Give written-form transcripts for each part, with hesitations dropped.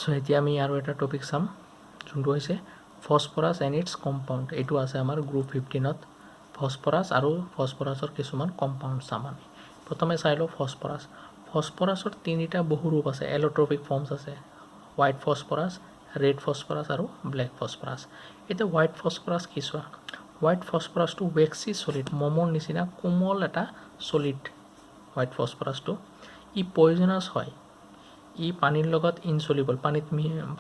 So এতিয়া আমি আৰু এটা টপিক চাম যোনটো হৈছে ফসফৰাছ এণ্ড ইটছ কম্পাউণ্ড। এইটো আছে আমাৰ গ্ৰুপ 15ত ফসফৰাছ আৰু ফসফৰাছৰ কিছুমান কম্পাউণ্ড চাম আমি। প্ৰথমে চাই লওঁ ফসফৰাছ। ফসফৰাছৰ তিনিটা বহু ৰূপ আছে, এলোট্ৰপিক ফৰ্মছ আছে, হোৱাইট ফসফৰাছ, ৰেড ফসফৰাছ আৰু ব্লেক ফসফৰাছ। এতিয়া হোৱাইট ফসফৰাছ কি চোৱা, হোৱাইট ফসফৰাছটো ৱেক্সি চলিড, মমৰ নিচিনা কোমল এটা চলিড হোৱাইট ফসফৰাছটো। ই পয়জনাছ হয়, ই পানীৰ লগত ইনচলিবল, পানীত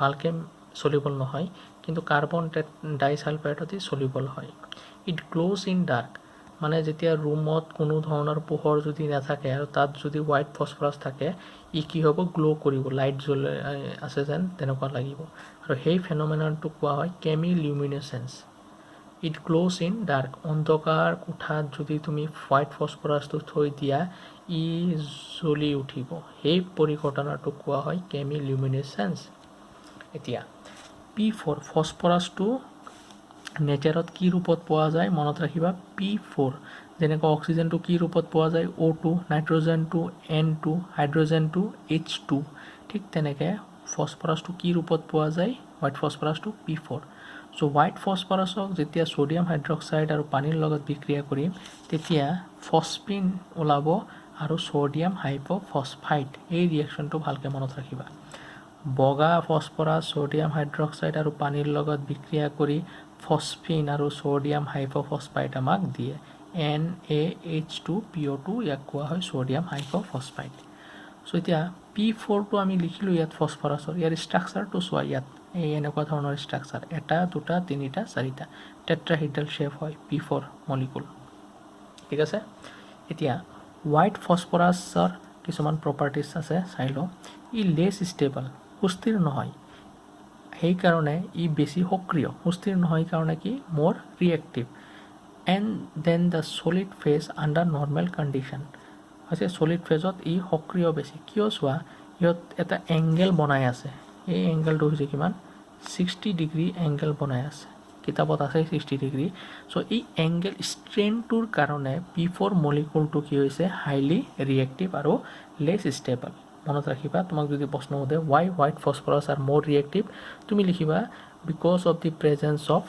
ভালকৈ চলিবল নহয়, কিন্তু কাৰ্বন ডাইচালফাইডত ই চলিবল হয়। ইট গ্ল'জ ইন ডাৰ্ক, মানে যেতিয়া ৰুমত কোনো ধৰণৰ পোহৰ যদি নাথাকে আৰু তাত যদি হোৱাইট ফসফৰাছ থাকে, ই কি হ'ব, গ্ল' কৰিব, লাইট জ্বলে আছে যেন তেনেকুৱা লাগিব। আৰু সেই ফেন'মেননটোক কোৱা হয় কেমিলিউমিনেচেঞ্চ। ইট গ্ল'জ ইন ডাৰ্ক, অন্ধকাৰ কোঠাত যদি তুমি হোৱাইট ফসফৰাছটো থৈ দিয়া ই জ্বলি উঠিব, সেই পৰিঘটনাটোক কোৱা হয় কেমিলিউমিনেচেঞ্চ। এতিয়া P4 ফসফৰাছটো নেচাৰত কি ৰূপত পোৱা যায় মনত ৰাখিবা, P4। যেনেকৈ অক্সিজেনটো কি ৰূপত পোৱা যায়, O2, নাইট্ৰজেনটো N2, হাইড্ৰজেনটো H2, ঠিক তেনেকৈ ফসফৰাছটো কি ৰূপত পোৱা যায়, হোৱাইট ফসফৰাছটো P4। চ' হোৱাইট ফসফৰাছক যেতিয়া ছ'ডিয়াম হাইড্ৰক্সাইড আৰু পানীৰ লগত বিক্ৰিয়া কৰিম তেতিয়া ফসফিন ওলাব আৰু ছ'ডিয়াম হাইপ'ফসফাইড। এই ৰিয়েকশ্যনটো ভালকৈ মনত ৰাখিবা। বগা ফসফৰাছ ছ'ডিয়াম হাইড্ৰক্সাইড আৰু পানীৰ লগত বিক্ৰিয়া কৰি ফসফিন আৰু ছ'ডিয়াম হাইপ'ফসফাইড আমাক দিয়ে, NaH2PO2, ইয়াক কোৱা হয় ছ'ডিয়াম হাইপ'ফসফাইড। চ' এতিয়া P4টো আমি লিখিলোঁ ইয়াত ফসফৰাছৰ, ইয়াৰ ষ্ট্ৰাকচাৰটো চোৱা, ইয়াত এই এনেকুৱা ধৰণৰ ষ্ট্ৰাকচাৰ, এটা দুটা তিনিটা চাৰিটা, টেট্ৰাহিড্ৰেল শ্বেপ হয় P4 মলিকুল, ঠিক আছে। এতিয়া হোৱাইট ফসফৰাছৰ কিছুমান প্ৰপাৰ্টিজ আছে, চাই লওঁ। ই লেছ ষ্টেবল, সুস্থিৰ নহয়, সেইকাৰণে ই বেছি সক্ৰিয়। সুস্থিৰ নহয় কাৰণে কি, মোৰ reactive. And then the solid phase under normal condition, হৈছে চলিড ফেজত ই সক্ৰিয় বেছি। কিয় চোৱা, ইহঁত এটা এংগেল বনাই আছে, এই এংগেলটো হৈছে কিমান, 60 ডিগ্ৰী এংগেল বনাই আছে, কিতাপত আছে 60 ডিগ্ৰী। চ' এই এংগেল ষ্ট্ৰেইনটোৰ কাৰণে P4 মলিকুলটো কি হৈছে, হাইলি ৰিয়েক্টিভ আৰু লেছ ষ্টেবল। মনত ৰাখিবা, তোমাক যদি প্ৰশ্ন সোধে why white phosphorus are more reactive, তুমি লিখিবা because of the presence of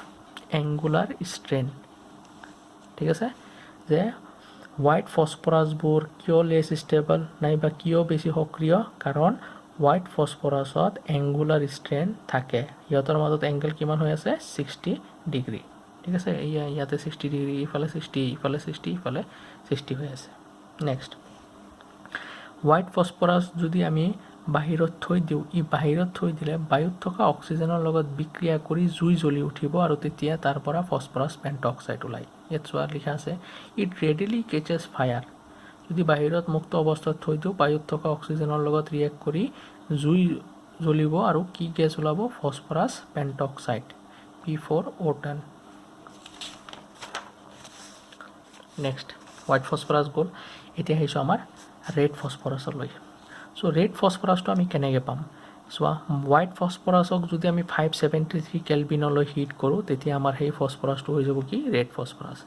angular strain, ঠিক আছে। যে হোৱাইট ফসফৰাছবোৰ কিয় লেছ ষ্টেবল নাইবা কিয় বেছি সক্ৰিয়, কাৰণ হোৱাইট ফসফৰাছত এংগুলাৰ ষ্ট্ৰেইন থাকে, সিহঁতৰ মাজত এংগেল কিমান হৈ আছে, 60 ডিগ্ৰী, ঠিক আছে। ইয়াতে 60 ডিগ্ৰী, ইফালে 60, ইফালে 60, ইফালে 60 হৈ আছে। নেক্সট, হোৱাইট ফসফৰাছ যদি আমি বাহিৰত থৈ দিওঁ, ই বাহিৰত থৈ দিলে বায়ুত থকা অক্সিজেনৰ লগত বিক্ৰিয়া কৰি জুই জ্বলি উঠিব আৰু তেতিয়া তাৰ পৰা ফসফৰাছ পেণ্টঅক্সাইড ওলায়। ইয়াত চোৱা লিখা আছে, ইট ৰেডিলি কেচেছ ফায়াৰ। যদি বাহিৰত মুক্ত অৱস্থাত থৈ দিওঁ, বায়ুত থকা অক্সিজেনৰ লগত ৰিয়েক্ট কৰি জুই জ্বলিব আৰু কি গেছ ওলাব, ফসফৰাছ পেণ্টঅক্সাইড, P4O10। নেক্সট, হোৱাইট ফসফৰাছ গ'ল, এতিয়া আহিছোঁ আমাৰ ৰেড ফসফৰাছলৈ। চ' ৰেড ফসফৰাছটো আমি কেনেকৈ পাম চোৱা, হোৱাইট ফসফৰাছক যদি আমি 573 কেলভিনলৈ হিট কৰোঁ তেতিয়া আমাৰ সেই ফসফৰাছটো হৈ যাব কি, ৰেড ফসফৰাছ।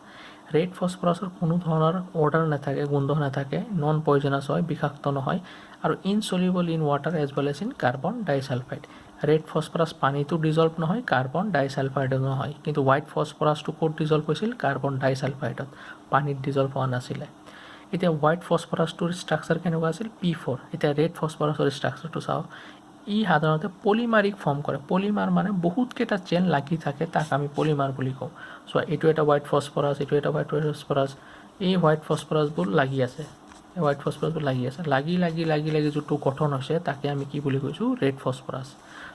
ৰেড ফসফৰাছৰ কোনো ধৰণৰ অৰ্ডাৰ নাথাকে, গোন্ধ নাথাকে, নন পয়জনাছ হয়, বিষাক্ত নহয়, আৰু insoluble in water as well as in carbon disulphide. Red phosphorus পানীটো ডিজল্ভ নহয়, কাৰ্বন ডাইচালফাইডো নহয়, কিন্তু হোৱাইট ফসফৰাছটো ক'ত ডিজল্ভ হৈছিল, কাৰ্বন ডাইচালফাইডত, পানীত ডিজল্ভ হোৱা নাছিলে। এতিয়া হোৱাইট ফসফৰাছটোৰ ষ্ট্ৰাকচাৰ কেনেকুৱা আছিল, P4। এতিয়া ৰেড ফসফৰাছৰ ষ্ট্ৰাকচাৰটো চাওঁ, ই সাধাৰণতে পলিমাৰিক ফৰ্ম কৰে। পলিমাৰ মানে বহুতকেইটা চেইন লাগি থাকে, তাক আমি পলিমাৰ বুলি কওঁ। চ' এইটো এটা হোৱাইট ফসফৰাছ, এইটো এটা হোৱাইট ফসফৰাছ, এই হোৱাইট ফসফৰাছবোৰ লাগি আছে, এই হোৱাইট ফসফৰাছবোৰ লাগি আছে, লাগি লাগি লাগি লাগি যোনটো গঠন হৈছে তাকে আমি কি বুলি কৈছোঁ, ৰেড ফসফৰাছ।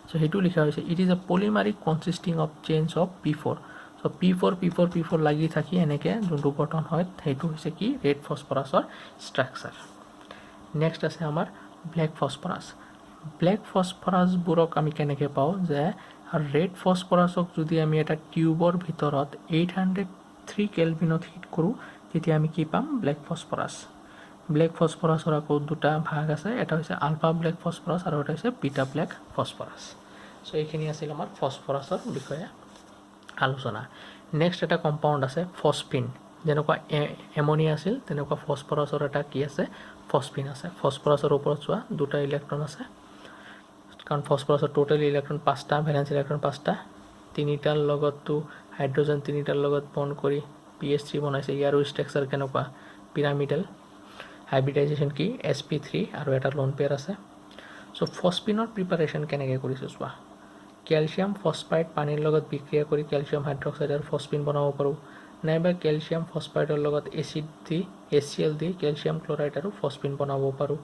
চ' সেইটো লিখা হৈছে, it is a polymeric consisting of chains of P4। So' P4 লাগি থাকি এনেকৈ যোনটো গঠন হয় সেইটো হৈছে কি, ৰেড ফসফৰাছৰ ষ্ট্ৰাকচাৰ। নেক্সট আছে আমাৰ ব্লেক ফসফৰাছ। ব্লেক ফসফৰাছবোৰক আমি কেনেকৈ পাওঁ, যে ৰেড ফসফৰাছক যদি আমি এটা টিউবৰ ভিতৰত 803 কেলভিনত হিট কৰোঁ তেতিয়া আমি কি পাম, ব্লেক ফসফৰাছ। ব্লেক ফসফৰাছৰ আকৌ দুটা ভাগ আছে, এটা হৈছে আলফা ব্লেক ফসফৰাছ আৰু এটা হৈছে বিটা ব্লেক ফসফৰাছ। চ' এইখিনি আছিল আমাৰ ফসফৰাছৰ বিষয়ে আলোচনা। নেক্সট এটা কম্পাউণ্ড আছে ফসফিন, যেনেকুৱা এমনিয়া আছিল তেনেকুৱা ফসফৰাছৰ এটা কি আছে, ফসফিন আছে। ফসফৰাছৰ ওপৰত চোৱা দুটা ইলেক্ট্ৰন আছে, কাৰণ ফছফৰাছৰ টোটেল ইলেক্ট্ৰন 5টা ভেলেন্স ইলেক্ট্ৰন 5টা 3টাৰ লগততো হাইড্ৰজেন 3টাৰ লগত বন্ড কৰি PH3 বনাইছে ইয়াৰো ষ্ট্ৰাকচাৰ কেনেকুৱা পিৰামিডাল হাইব্ৰিডাইজেশ্যন কি sp3 আৰু এটা লোন পেয়াৰ আছে সো ফসফিনৰ প্ৰিপাৰেশ্যন কেনেকৈ কৰিছে চোৱা ক্যালসিয়াম ফসফাইড পানীৰ লগত বিক্ৰিয়া কৰি ক্যালসিয়াম হাইড্ৰক্সাইড আৰু ফসফিন বনাব পাৰোঁ নাইবা ক্যালসিয়াম ফসফাইডৰ লগত এচিড দি HCl দি ক্যালসিয়াম ক্লোৰাইড আৰু ফসফিন বনাব পাৰোঁ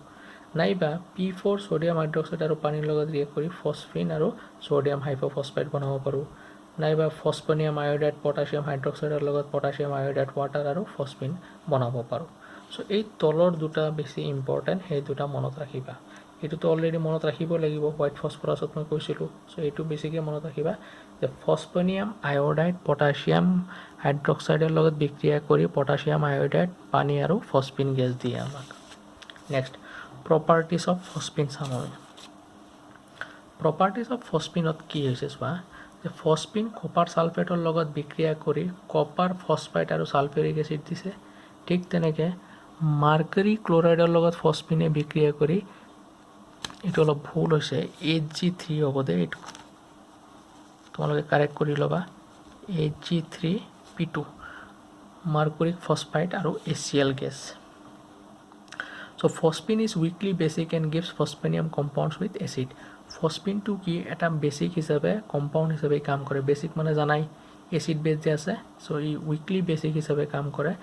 নাইবা P4 সোডিয়াম হাইড্ৰক্সাইড আৰু পানীৰ লগত ৰিয়েক্ট কৰি ফসফিন আৰু সোডিয়াম হাইপোফসফাইড বনাব পাৰোঁ নাইবা ফসফনিয়াম আয়োডাইড পটাছিয়াম হাইড্ৰক্সাইডৰ লগত পটাছিয়াম আয়োডাইড ৱাটাৰ আৰু ফসফিন বনাব পাৰোঁ সো এই তলৰ দুটা বেছি ইম্পৰ্টেণ্ট সেই দুটা মনত ৰাখিবা এইটোতো অলৰেডি মনত ৰাখিব লাগিব হোৱাইট ফসফৰাছত মই কৈছিলোঁ সো এইটো বেছিকৈ মনত ৰাখিবা যে ফসফনিয়াম আয়োডাইড পটাছিয়াম হাইড্ৰক্সাইডৰ লগত বিক্ৰিয়া কৰি পটাছিয়াম আয়োডাইড পানী আৰু ফসফিন গেছ দিয়ে আমাক নেক্সট প্ৰপাৰ্টিজ অফ ফসফিন চাম আমি প্ৰপাৰ্টিজ অফ ফসফিনত কি হৈছে চোৱা যে ফসফিন কপাৰ সালফেটৰ লগত বিক্ৰিয়া কৰি কপাৰ ফসফাইড আৰু সালফিউৰিক এচিড দিছে ঠিক তেনেকৈ মাৰ্কাৰী ক্লোৰাইডৰ লগত ফসফিনে বিক্ৰিয়া কৰি এইটো অলপ ভুল হৈছে Hg3 হ'ব দে এইটো তোমালোকে কাৰেক্ট কৰি ল'বা Hg3P2 মাৰ্কুৰিক ফসফাইড আৰু HCl gas so phosphine is weakly basic and gives phosphonium compounds with acid ফসফিনটো কি এটা বেসিক হিচাপে কম্পাউণ্ড হিচাপে কাম কৰে বেসিক মানে জানাই এচিড বেছ যে আছে সো ই উইকলি বেসিক হিচাপে কাম কৰে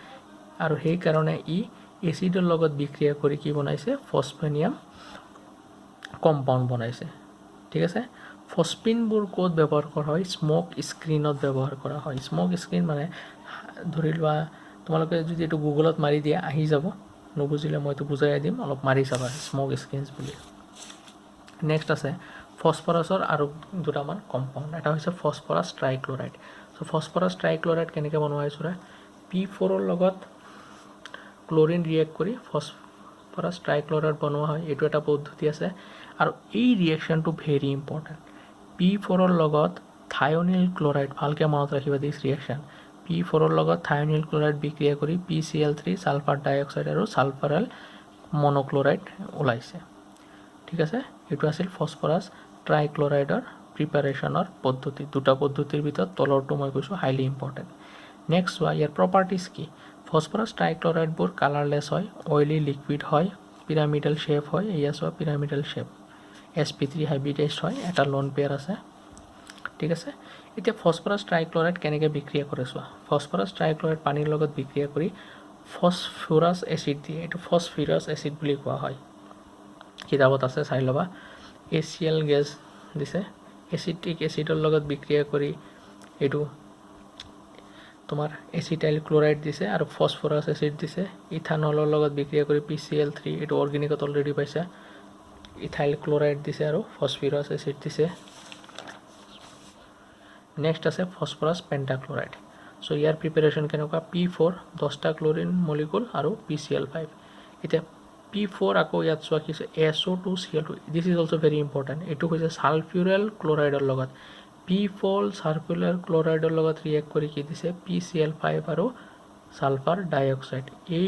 আৰু সেইকাৰণে ই এচিডৰ লগত বিক্ৰিয়া কৰি কি বনাইছে ফসফেনিয়াম কম্পাউণ্ড বনাইছে ঠিক আছে ফসফিনবোৰ ক'ত ব্যৱহাৰ কৰা হয় স্মোক স্ক্ৰিনত ব্যৱহাৰ কৰা হয় স্মোক স্ক্ৰিন মানে ধৰি লোৱা তোমালোকে যদি এইটো গুগলত মাৰি দিয়া আহি যাব নুবুজিলে মই এইটো বুজাই দিম অলপ মাৰি চাবা স্মোক স্ক্ৰিনছ বুলি নেক্সট আছে ফসফৰাছৰ আৰু দুটামান কম্পাউণ্ড এটা হৈছে ফসফৰাছ ট্ৰাইক্লোৰাইড সো ফসফৰাছ ট্ৰাইক্লোৰাইড কেনেকৈ বনোৱা হৈছে P4ৰ লগত ক্লোৰিন ৰিয়েক্ট কৰি ফসফৰাছ ট্ৰাইক্লোৰাইড বনোৱা হয় এইটো এটা পদ্ধতি আছে আৰু এই ৰিয়েকশ্যনটো ভেৰি ইম্পৰ্টেণ্ট P4ৰ লগত থায়নিল ক্লোৰাইড ভালকৈ মনত ৰাখিবা দিছ ৰিয়েকশ্যন P4ৰ লগত থায়নিল ক্লোৰাইড বিক্ৰিয়া কৰি PCl3 সালফাৰ ডাইঅক্সাইড আৰু সালফাৰেল মনোক্লোৰাইড ওলাইছে ঠিক আছে এইটো আছিল ফসফৰাছ ট্ৰাইক্লোৰাইডৰ প্ৰিপাৰেশ্যনৰ পদ্ধতি দুটা পদ্ধতিৰ ভিতৰত তলৰটো মই কৈছোঁ হাইলি ইম্পৰ্টেণ্ট নেক্সট চোৱা ইয়াৰ প্ৰপাৰ্টিজ কি ফসফৰাছ ট্ৰাইক্লোৰাইডবোৰ কালাৰলেছ হয় অইলি লিকুইড হয় পিৰামিডাল শ্বেপ হয় এয়া চোৱা পিৰামিডাল শ্বেপ sp3 হাইব্ৰিডাইজড হয় এটা লোন পেয়াৰ আছে ঠিক আছে এতিয়া ফসফৰাছ ট্ৰাইক্লোৰাইড কেনেকৈ বিক্ৰিয়া কৰে চোৱা ফসফৰাছ ট্ৰাইক্লোৰাইড পানীৰ লগত বিক্ৰিয়া কৰি ফসফৰাছ এচিড দিয়ে এইটো ফসফিৰাছ এচিড বুলি কোৱা হয় কিতাপত আছে চাই ল'বা HCl গেছ দিছে এচিটিক এচিডৰ লগত বিক্ৰিয়া কৰি এইটো তোমাৰ এচিটাইল ক্লোৰাইড দিছে আৰু ফসফৰাছ এচিড দিছে ইথানলৰ লগত বিক্ৰিয়া কৰি PCl3 এইটো অৰ্গেনিকত অলৰেডি পাইছে ইথাইল ক্লোৰাইড দিছে আৰু ফসফিৰাছ এচিড দিছে নেক্সট আছে ফসফৰাছ পেণ্টাক্লোৰাইড সো ইয়াৰ প্ৰিপাৰেশ্যন কেনেকুৱা P4 10টা ক্লোৰিন মলিকুল আৰু PCl5 এতিয়া P4 আকৌ ইয়াত চোৱা কি আছে SO2Cl2 this is also' very important এইটো হৈছে সালফিউৰেল ক্লোৰাইডৰ লগত P4 সালফিউৰেল ক্লোৰাইডৰ লগত ৰিয়েক্ট কৰি কি দিছে PCl5 আৰু সালফাৰ ডাইঅক্সাইড এই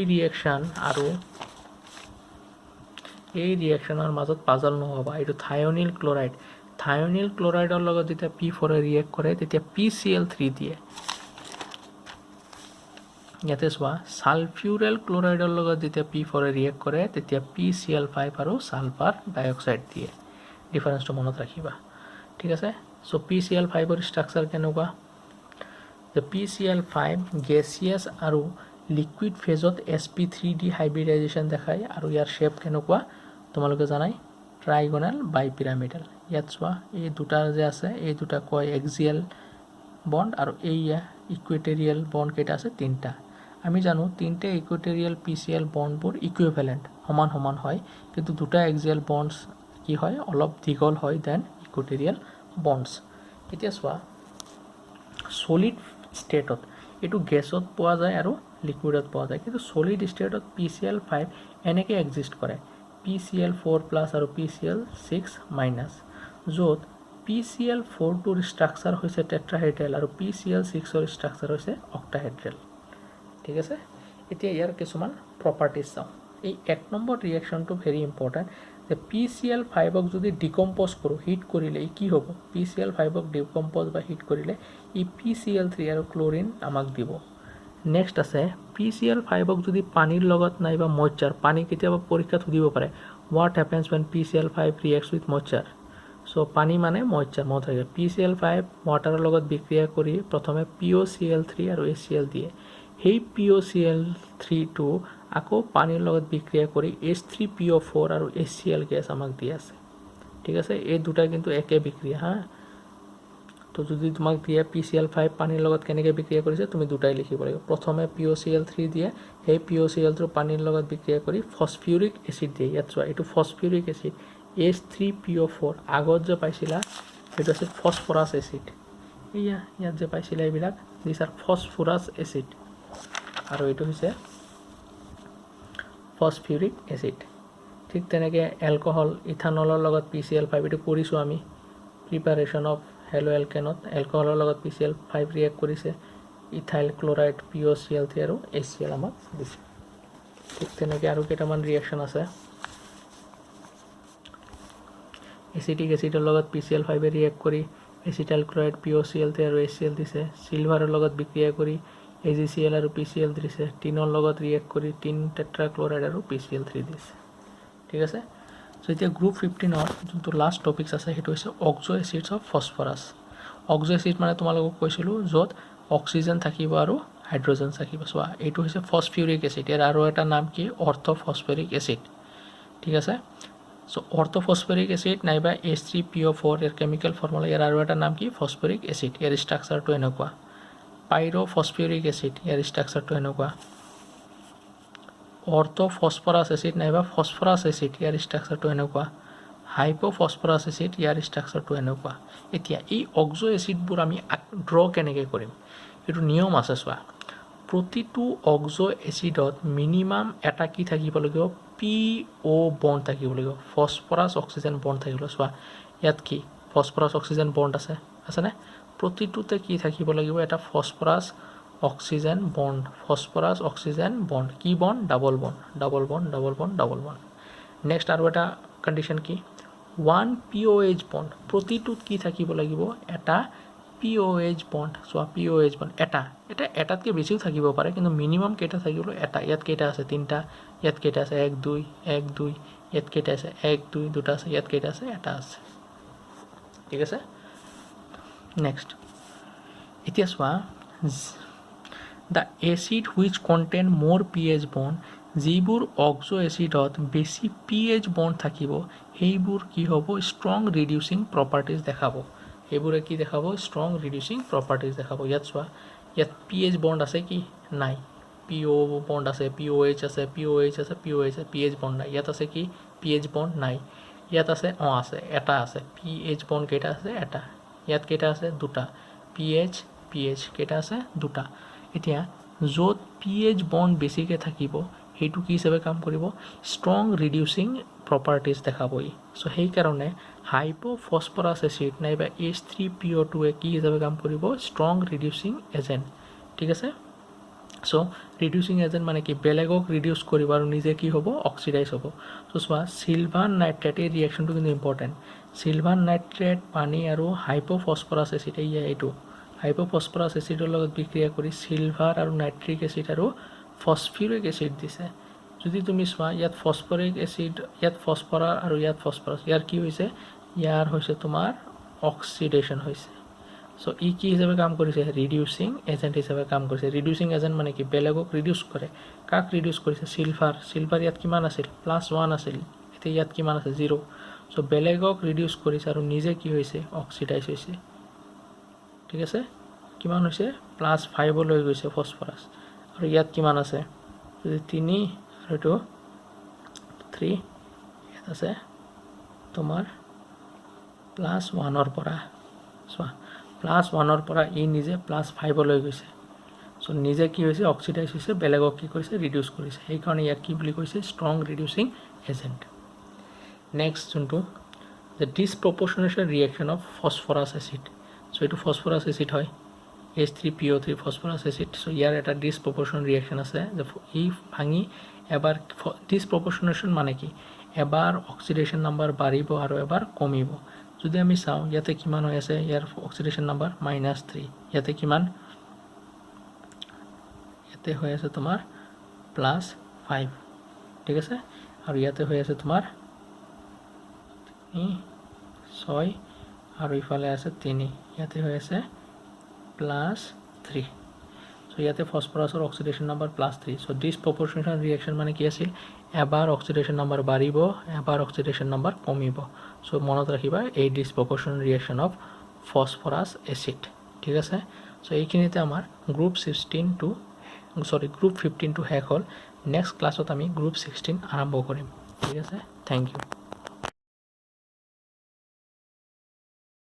ৰিয়েকশ্যনৰ মাজত পাজল নহ'বা এইটো থায়নিল ক্লোৰাইডৰ লগত যেতিয়া P4 ৰিয়েক্ট কৰে তেতিয়া PCl3 দিয়ে ইয়াতে চোৱা সালফিউৰেল ক্লোৰাইডৰ লগত যেতিয়া P4 ৰিয়েক্ট কৰে তেতিয়া PCl5 আৰু সালফাৰ ডাইঅক্সাইড দিয়ে ডিফাৰেন্সটো মনত ৰাখিবা ঠিক আছে সো PCl5ৰ ষ্ট্ৰাকচাৰ কেনেকুৱা যে PCl5 গেছিয়াছ আৰু লিকুইড ফেজত sp3d হাইব্ৰিডাইজেশ্যন দেখায় আৰু ইয়াৰ শ্বেপ কেনেকুৱা তোমালোকে জানাই ট্ৰাইগোনাল বাইপিৰামিডাল ইয়াত চোৱা এই দুটা যে আছে এই দুটা কয় এক্সিয়েল বন্ড আৰু এইয়া ইকুৱেটৰিয়েল বন্ড কেইটা আছে তিনিটা আমি জানো তিনিটা ইকুৱেটৰিয়েল PCl বন্ডবোৰ ইকুইভেলেণ্ট সমান হয় কিন্তু দুটা এক্সিয়েল বন্ডছ কি হয় অলপ দীঘল হয় দেন ইকুৱেটৰিয়েল বন্ডছ এতিয়া চোৱা সলিড ষ্টেটত এইটো গেছত পোৱা যায় আৰু লিকুইডত পোৱা যায় কিন্তু সলিড ষ্টেটত PCl5 এনেকৈ এক্সিষ্ট কৰে PCl4+ আৰু PCl6- য'ত PCl4টোৰ ষ্ট্ৰাকচাৰ হৈছে টেট্ৰাহেড্ৰেল আৰু PCl6ৰ ষ্ট্ৰাকচাৰ হৈছে অক্টাহেড্ৰেল ঠিক আছে এতিয়া ইয়াৰ কিছুমান প্ৰপাৰ্টিজ চাওঁ এই 1 নম্বৰ ৰিয়েকশ্যনটো ভেৰি ইম্পৰ্টেণ্ট যে PCl5ক যদি ডিকম্পোজ কৰোঁ হিট কৰিলে কি হ'ব PCl5ক ডিকম্পোজ বা হিট কৰিলে ই PCl3 আৰু ক্লোৰিন আমাক দিব নেক্সট আছে PCl5ক যদি পানীৰ লগত নাইবা মইশ্চাৰ পানী কেতিয়াবা পৰীক্ষাত সুধিব পাৰে what happens when PCl5 reacts with moisture so পানী মানে মইশ্চাৰ মনত ৰাখিব PCl5 ৱাটাৰৰ লগত বিক্ৰিয়া কৰি প্ৰথমে POCl3 আৰু HCl দিয়ে সেই POCl3 টো আকৌ পানীৰ লগত বিক্ৰিয়া কৰি H3PO4 আৰু HCl গেছ আমাক দি আছে ঠিক আছে এই দুটা কিন্তু একে বিক্ৰিয়া হা তো যদি তোমাক দিয়ে PCl5 পানীৰ লগত কেনেকৈ বিক্ৰিয়া কৰিছে তুমি দুটাই লিখিব লাগিব প্ৰথমে POCl3 দিয়ে সেই POCl3 পানীৰ লগত বিক্ৰিয়া কৰি ফসফিউৰিক এসিড দিয়ে ইয়াত চোৱা এইটো ফসফিউৰিক এসিড H3PO4 আগত যে পাইছিলা সেইটো আছে ফসফৰাছ এসিড ইয়াত যে পাইছিলা এইবিলাক দিছ আৰ ফসফৰাছ এসিড আৰু এইটো হৈছে ফসফিউৰিক এসিড ঠিক তেনেকৈ এলকহল ইথানলৰ লগত PCl5 এইটো কৰিছোঁ আমি প্ৰিপাৰেশ্যন অফ হেলো এলকেনত এলকহলৰ লগত PCl5 ৰিয়েক্ট কৰিছে ইথাইল ক্লোৰাইড POCl3 আৰু HCl আমাক দিছে ঠিক তেনেকৈ আৰু কেইটামান ৰিয়েকশ্যন আছে এচিটিক এচিডৰ লগত PCl5 ৰিয়েক্ট কৰি এচিটাইল ক্লোৰাইড POCl3 আৰু HCl দিছে সিলভাৰৰ লগত বিক্ৰিয়া কৰি AgCl আৰু PCl দিছে টিনৰ লগত ৰিয়েক্ট কৰি টিন টেট্ৰাক্লোৰাইড আৰু PCl3 দিছে ঠিক আছে সো এতিয়া গ্ৰুপ 15ৰ যোনটো লাষ্ট টপিকছ আছে সেইটো হৈছে oxo acids of phosphorus oxo acid মানে তোমালোকক কৈছিলোঁ য'ত অক্সিজেন থাকিব আৰু হাইড্ৰজেন থাকিব চোৱা এইটো হৈছে ফসফিউৰিক এচিড ইয়াৰ আৰু এটা নাম কি অৰ্থফসফৰিক এচিড ঠিক আছে সো অৰ্থফসফৰিক এচিড নাইবা H3PO4 ইয়াৰ কেমিকেল ফৰ্মুলা ইয়াৰ আৰু এটা নাম কি ফসফৰিক এচিড ইয়াৰ ষ্ট্ৰাকচাৰটো এনেকুৱা পাইৰোফসফিউৰিক এচিড ইয়াৰ ষ্ট্ৰাকচাৰটো এনেকুৱা অৰ্থফসফৰাছ এচিড নাইবা ফসফৰাছ এচিড ইয়াৰ ষ্ট্ৰাকচাৰটো এনেকুৱা হাইপোফসফৰাছ এচিড ইয়াৰ ষ্ট্ৰাকচাৰটো এনেকুৱা এতিয়া এই অক্সো এচিডবোৰ আমি ড্ৰ কেনেকৈ কৰিম এইটো নিয়ম আছে চোৱা প্ৰতিটো অক্সো এচিডত মিনিমাম এটা কি থাকিব লাগিব PO বন্ড থাকিব লাগিব ফসফৰাছ অক্সিজেন বন্ড থাকিব চোৱা ইয়াত কি ফসফৰাছ অক্সিজেন বন্ড আছেনে প্ৰতিটোতে কি থাকিব লাগিব এটা ফসফৰাছ অক্সিজেন বন্ড ফসফৰাছ অক্সিজেন বন্ড কি bond double bond double bond double bond double bond next আৰু এটা কণ্ডিশ্যন কি 1 POH বন্ড প্ৰতিটোত কি থাকিব লাগিব এটা POH বন্ড চোৱা POH বন্ড এটাতকৈ বেছিও থাকিব পাৰে কিন্তু মিনিমাম কেইটা থাকিব এটা ইয়াত কেইটা আছে তিনিটা ইয়াত কেইটা আছে 1 2 1 2 ইয়াত কেইটা আছে 1 2 দুটা আছে ইয়াত কেইটা আছে এটা আছে ঠিক আছে নেক্সট এতিয়া চোৱা the acid which contain more pH bond যিবোৰ অক্সো এচিডত বেছি pH বন্ড থাকিব সেইবোৰ কি হ'ব ষ্ট্ৰং ৰিডিউসিং প্ৰপাৰ্টিজ দেখাব সেইবোৰে কি দেখাব ষ্ট্ৰং ৰিডিউসিং প্ৰপাৰ্টিজ দেখাব ইয়াত চোৱা ইয়াত pH বন্ড আছে কি নাই PO বন্ড আছে POH আছে POH আছে POH আছে pH বন্ড নাই ইয়াত আছে কি pH বন্ড নাই ইয়াত আছে আছে এটা আছে pH বন্ড কেইটা আছে এটা ইয়াত কেইটা আছে দুটা pH কেইটা আছে দুটা এতিয়া য'ত pH বন্ড বেছিকৈ থাকিব সেইটো কি হিচাপে কাম কৰিব ষ্ট্ৰং ৰিডিউসিং প্ৰপাৰ্টিজ দেখাবই সো সেইকাৰণে হাইপোফসফৰাছ এচিড নাইবা H3PO2 কি হিচাপে কাম কৰিব ষ্ট্ৰং ৰিডিউসিং এজেণ্ট ঠিক আছে সো ৰিডিউসিং এজেণ্ট মানে কি বেলেগক ৰিডিউস কৰিব আৰু নিজে কি হ'ব অক্সিডাইজ হ'ব সো চোৱা সিলভাৰ নাইট্ৰেট এই ৰিয়েকশ্যনটো কিন্তু ইম্পৰ্টেণ্ট সিলভাৰ নাইট্ৰেট পানী আৰু হাইপোফসফৰাছ এচিড এইটো হাইপোফসফৰাছ এচিডৰ লগত বিক্ৰিয়া কৰি সিলভাৰ আৰু নাইট্ৰিক এচিড আৰু ফসফিউৰিক এচিড দিছে যদি তুমি চোৱা ইয়াত ফসফৰিক এচিড ইয়াত ফসফৰাছ আৰু ইয়াত ফসফৰাছ ইয়াৰ কি হৈছে ইয়াৰ হৈছে তোমাৰ অক্সিডেশ্যন হৈছে সো ই কি হিচাপে কাম কৰিছে ৰিডিউসিং এজেণ্ট হিচাপে কাম কৰিছে ৰিডিউসিং এজেণ্ট মানে কি বেলেগক ৰিডিউস কৰে কাক ৰিডিউস কৰিছে সিলভাৰ ইয়াত কিমান আছিল +1 আছিল এতিয়া ইয়াত কিমান আছে 0 সো বেলেগক ৰিডিউস কৰিছে আৰু নিজে কি হৈছে অক্সিডাইজ হৈছে ঠিক আছে কিমান হৈছে +5 লৈ গৈছে ফসফৰাছ আৰু ইয়াত কিমান আছে যদি 3 আৰু এইটো 3 ইয়াত আছে তোমাৰ +1 পৰা চোৱা +1 পৰা ই নিজে +5 লৈ গৈছে সো নিজে কি হৈছে অক্সিডাইজ হৈছে বেলেগক কি কৰিছে ৰিডিউস কৰিছে সেইকাৰণে ইয়াক কি বুলি কৈছে ষ্ট্ৰং ৰিডিউসিং এজেণ্ট নেক্সট যোনটো the disproportionation reaction of phosphorus acid so এইটো ফসফৰাছ এচিড হয় H3PO3 ফসফৰাস এসিড সো ইয়াৰ এটা ডিসপ্ৰপোৰ্শন ৰিঅ্যাকশন আছে যে ই ভাঙি এবাৰ ডিসপ্ৰপোৰ্শনেশন মানে কি এবাৰ অক্সিডেশ্যন নাম্বাৰ বাঢ়িব আৰু এবাৰ কমিব যদি আমি চাওঁ ইয়াতে কিমান হৈ আছে ইয়াৰ অক্সিডেশ্যন নাম্বাৰ -3 ইয়াতে কিমান ইয়াতে হৈ আছে তোমাৰ +5 ঠিক আছে আৰু ইয়াতে হৈ আছে তোমাৰ 6 আৰু ইফালে আছে 3 ইয়াতে হৈ আছে +3 so ইয়াতে ফসফৰাসৰ অক্সিডেশ্যন নাম্বাৰ +3 so ডিসপ্ৰপৰশ্যনেল ৰিঅ্যাকশন মানে কি আছিল এবাৰ অক্সিডেশ্যন নাম্বাৰ বাঢ়িব এবাৰ অক্সিডেশ্যন নাম্বাৰ কমিব so মনত ৰাখিবা এই ডিসপ্ৰপৰশ্যনেল ৰিঅ্যাকশন অফ ফসফৰাস এসিড ঠিক আছে so এইখিনিতে আমাৰ গ্ৰুপ 15 টো শেষ হ'ল নেক্সট ক্লাছত আমি গ্ৰুপ 16 আৰম্ভ কৰিম ঠিক আছে থ্যাংক ইউ